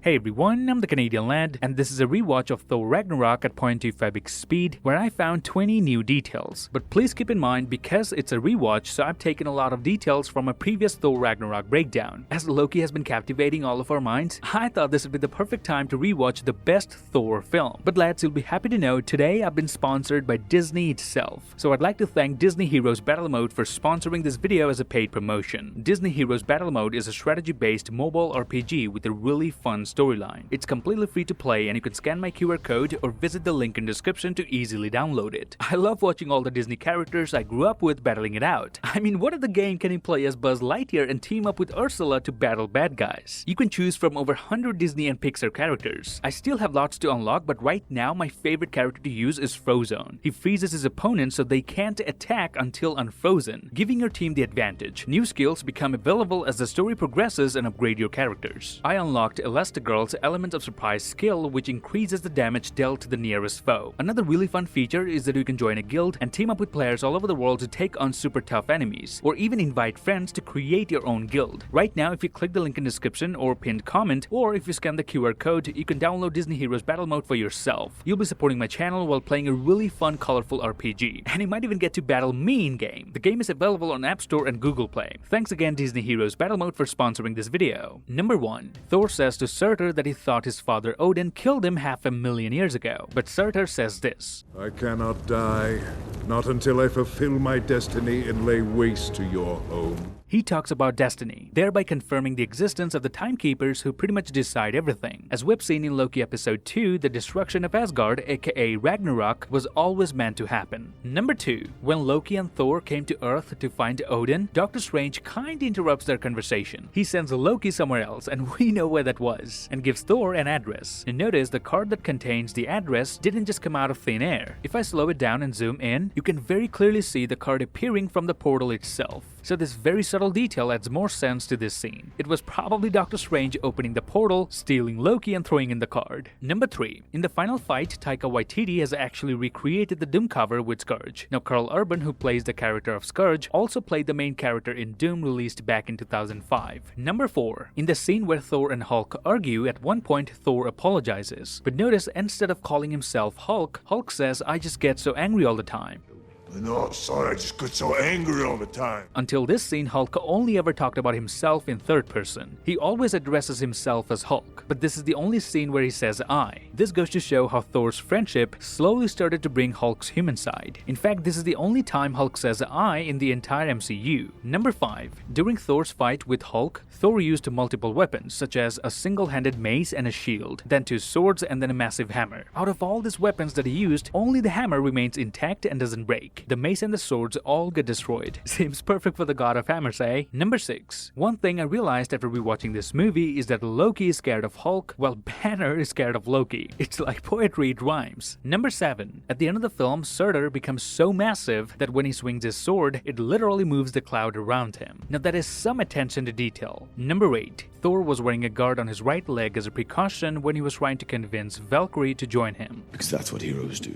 Hey everyone, I'm the Canadian lad, and this is a rewatch of Thor Ragnarok at 0.25x speed where I found 20 new details. But please keep in mind, because it's a rewatch, so I've taken a lot of details from a previous Thor Ragnarok breakdown. As Loki has been captivating all of our minds, I thought this would be the perfect time to rewatch the best Thor film. But lads, you'll be happy to know today I've been sponsored by Disney itself. So I'd like to thank Disney Heroes Battle Mode for sponsoring this video as a paid promotion. Disney Heroes Battle Mode is a strategy-based mobile RPG with a really fun storyline. It's completely free to play and you can scan my QR code or visit the link in description to easily download it. I love watching all the Disney characters I grew up with battling it out. I mean, what other game can you play as Buzz Lightyear and team up with Ursula to battle bad guys? You can choose from over 100 Disney and Pixar characters. I still have lots to unlock, but right now my favorite character to use is Frozone. He freezes his opponents so they can't attack until unfrozen, giving your team the advantage. New skills become available as the story progresses and upgrade your characters. I unlocked Elastigirl's Element of Surprise skill, which increases the damage dealt to the nearest foe. Another really fun feature is that you can join a guild and team up with players all over the world to take on super tough enemies, or even invite friends to create your own guild. Right now, if you click the link in description or pinned comment, or if you scan the QR code, you can download Disney Heroes Battle Mode for yourself. You'll be supporting my channel while playing a really fun, colorful RPG, and you might even get to battle me in-game. The game is available on App Store and Google Play. Thanks again Disney Heroes Battle Mode for sponsoring this video. Number 1. Thor says to Surtur that he thought his father Odin killed him 500,000 years ago, but Surtur says this: I cannot die, not until I fulfill my destiny and lay waste to your home. He talks about destiny, thereby confirming the existence of the Timekeepers who pretty much decide everything. As we've seen in Loki episode 2, the destruction of Asgard, aka Ragnarok, was always meant to happen. Number 2. When Loki and Thor came to Earth to find Odin, Doctor Strange kinda interrupts their conversation. He sends Loki somewhere else, and we know where that was, and gives Thor an address. And notice the card that contains the address didn't just come out of thin air. If I slow it down and zoom in, you can very clearly see the card appearing from the portal itself. So this very subtle detail adds more sense to this scene. It was probably Doctor Strange opening the portal, stealing Loki and throwing in the card. Number 3. In the final fight, Taika Waititi has actually recreated the Doom cover with Scourge. Now Karl Urban, who plays the character of Scourge, also played the main character in Doom released back in 2005. Number 4. In the scene where Thor and Hulk argue, at one point Thor apologizes. But notice, instead of calling himself Hulk, Hulk says, "I just get so angry all the time." No, sorry, I just get so angry all the time. Until this scene, Hulk only ever talked about himself in third person. He always addresses himself as Hulk, but this is the only scene where he says I. This goes to show how Thor's friendship slowly started to bring Hulk's human side. In fact, this is the only time Hulk says I in the entire MCU. Number 5. During Thor's fight with Hulk, Thor used multiple weapons, such as a single-handed mace and a shield, then 2 swords and then a massive hammer. Out of all these weapons that he used, only the hammer remains intact and doesn't break. The mace and the swords all get destroyed. Seems perfect for the god of hammers, eh? Number 6. One thing I realized after rewatching this movie is that Loki is scared of Hulk, while Banner is scared of Loki. It's like poetry, it rhymes. Number 7. At the end of the film, Surtur becomes so massive that when he swings his sword, it literally moves the cloud around him. Now that is some attention to detail. Number 8. Thor was wearing a guard on his right leg as a precaution when he was trying to convince Valkyrie to join him. Because that's what heroes do.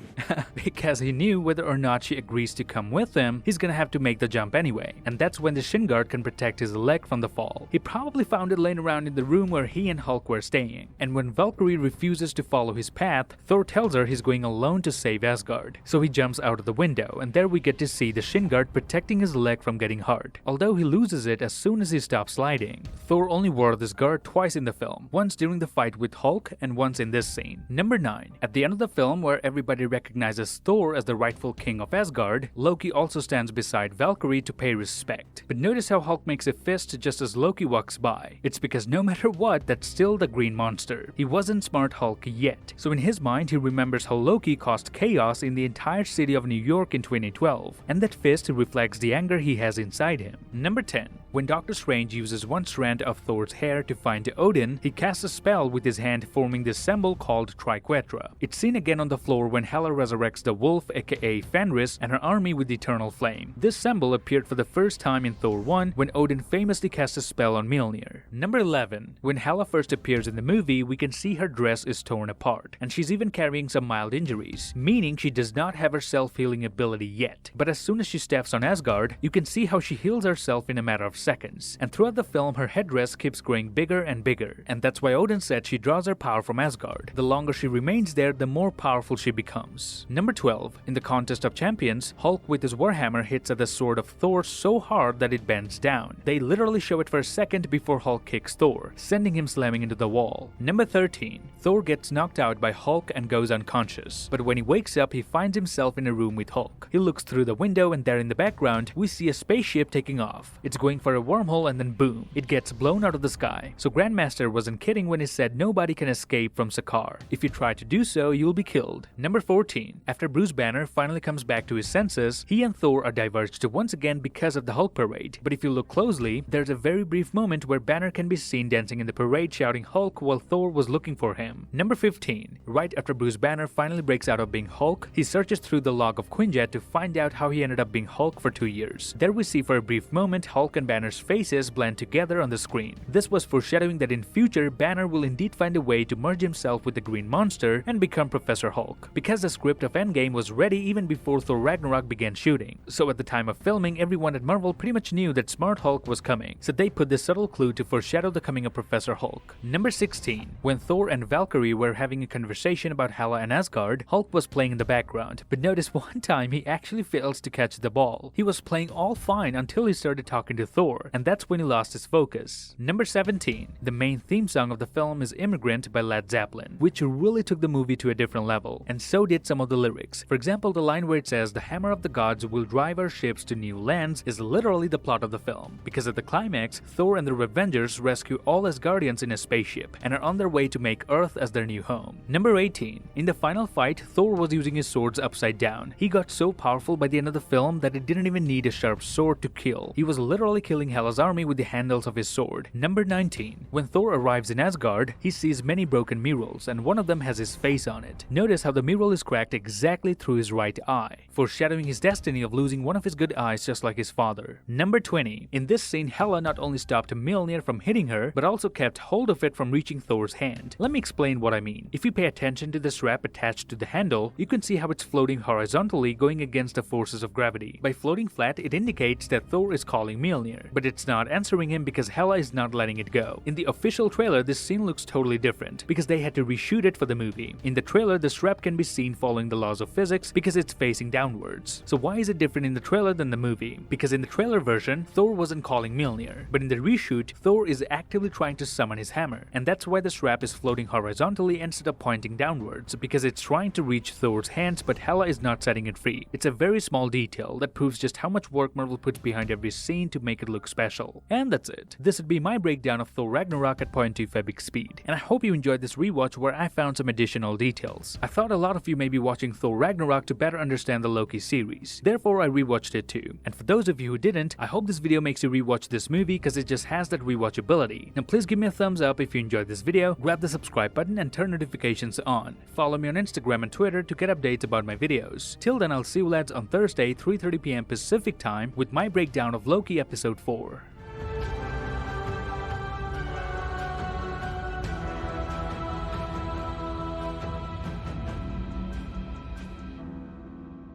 Because he knew whether or not she agrees to come with him, he's gonna have to make the jump anyway. And that's when the shin guard can protect his leg from the fall. He probably found it laying around in the room where he and Hulk were staying. And when Valkyrie refuses to follow his path, Thor tells her he's going alone to save Asgard. So he jumps out of the window, and there we get to see the shin guard protecting his leg from getting hurt. Although he loses it as soon as he stops sliding. Thor only wore this guard twice in the film, once during the fight with Hulk and once in this scene. Number 9. At the end of the film, where everybody recognizes Thor as the rightful king of Asgard, Loki also stands beside Valkyrie to pay respect. But notice how Hulk makes a fist just as Loki walks by. It's because no matter what, that's still the green monster. He wasn't smart Hulk yet. So in his mind, he remembers how Loki caused chaos in the entire city of New York in 2012, and that fist reflects the anger he has inside him. Number 10. When Doctor Strange uses one strand of Thor's hair to find Odin, he casts a spell with his hand, forming this symbol called Triquetra. It's seen again on the floor when Hela resurrects the wolf, aka Fenris, and her army with eternal flame. This symbol appeared for the first time in Thor 1 when Odin famously cast a spell on Mjolnir. Number 11. When Hela first appears in the movie, we can see her dress is torn apart, and she's even carrying some mild injuries, meaning she does not have her self-healing ability yet. But as soon as she steps on Asgard, you can see how she heals herself in a matter of seconds, and throughout the film her headdress keeps growing bigger and bigger, and that's why Odin said she draws her power from Asgard. The longer she remains there, the more powerful she becomes. Number 12. In the Contest of Champions, Hulk with his warhammer hits at the sword of Thor so hard that it bends down. They literally show it for a second before Hulk kicks Thor, sending him slamming into the wall. Number 13. Thor gets knocked out by Hulk and goes unconscious, but when he wakes up he finds himself in a room with Hulk. He looks through the window and there in the background we see a spaceship taking off. It's going for a wormhole and then boom, it gets blown out of the sky. So Grandmaster wasn't kidding when he said nobody can escape from Sakaar. If you try to do so, you'll be killed. Number 14. After Bruce Banner finally comes back to his senses, he and Thor are diverged once again because of the Hulk parade. But if you look closely, there's a very brief moment where Banner can be seen dancing in the parade shouting Hulk while Thor was looking for him. Number 15. Right after Bruce Banner finally breaks out of being Hulk, he searches through the log of Quinjet to find out how he ended up being Hulk for 2 years. There we see for a brief moment Hulk and Banner's faces blend together on the screen. This was foreshadowing that in future Banner will indeed find a way to merge himself with the Green Monster and become Professor Hulk, because the script of Endgame was ready even before Thor Ragnarok began shooting. So at the time of filming, everyone at Marvel pretty much knew that Smart Hulk was coming, so they put this subtle clue to foreshadow the coming of Professor Hulk. Number 16. When Thor and Valkyrie were having a conversation about Hela and Asgard, Hulk was playing in the background, but notice one time he actually fails to catch the ball. He was playing all fine until he started talking to Thor, and that's when he lost his focus. Number 17. The main theme song of the film is Immigrant by Led Zeppelin, which really took the movie to a different level, and so did some of the lyrics. For example, the line where it says the hammer of the gods will drive our ships to new lands is literally the plot of the film, because at the climax, Thor and the Revengers rescue all Asgardians in a spaceship and are on their way to make Earth as their new home. Number 18. In the final fight, Thor was using his swords upside down. He got so powerful by the end of the film that it didn't even need a sharp sword to kill. He was literally killing Hela's army with the handles of his sword. Number 19. When Thor arrives in Asgard, he sees many broken murals, and one of them has his face on it. Notice how the mural is cracked exactly through his right eye, foreshadowing his destiny of losing one of his good eyes just like his father. Number 20. In this scene, Hela not only stopped Mjolnir from hitting her, but also kept hold of it from reaching Thor's hand. Let me explain what I mean. If you pay attention to the strap attached to the handle, you can see how it's floating horizontally going against the forces of gravity. By floating flat, it indicates that Thor is calling Mjolnir, but it's not answering him because Hela is not letting it go. In the official trailer, this scene looks totally different because they had to reshoot it for the movie. In the trailer, the strap can be seen following the laws of physics because it's facing downwards. So why is it different in the trailer than the movie? Because in the trailer version, Thor wasn't calling Mjolnir, but in the reshoot, Thor is actively trying to summon his hammer, and that's why the strap is floating horizontally instead of pointing downwards, because it's trying to reach Thor's hands, but Hela is not setting it free. It's a very small detail that proves just how much work Marvel puts behind every scene to make it look special. And that's it. This would be my breakdown of Thor Ragnarok at 0.25 big speed, and I hope you enjoyed this rewatch where I found some additional details. I thought a lot of you may be watching Thor Ragnarok to better understand the Loki series, therefore I rewatched it too. And for those of you who didn't, I hope this video makes you rewatch this movie because it just has that rewatchability. Now please give me a thumbs up if you enjoyed this video, grab the subscribe button and turn notifications on. Follow me on Instagram and Twitter to get updates about my videos. Till then, I'll see you lads on Thursday 3:30 PM Pacific time with my breakdown of Loki episode 4.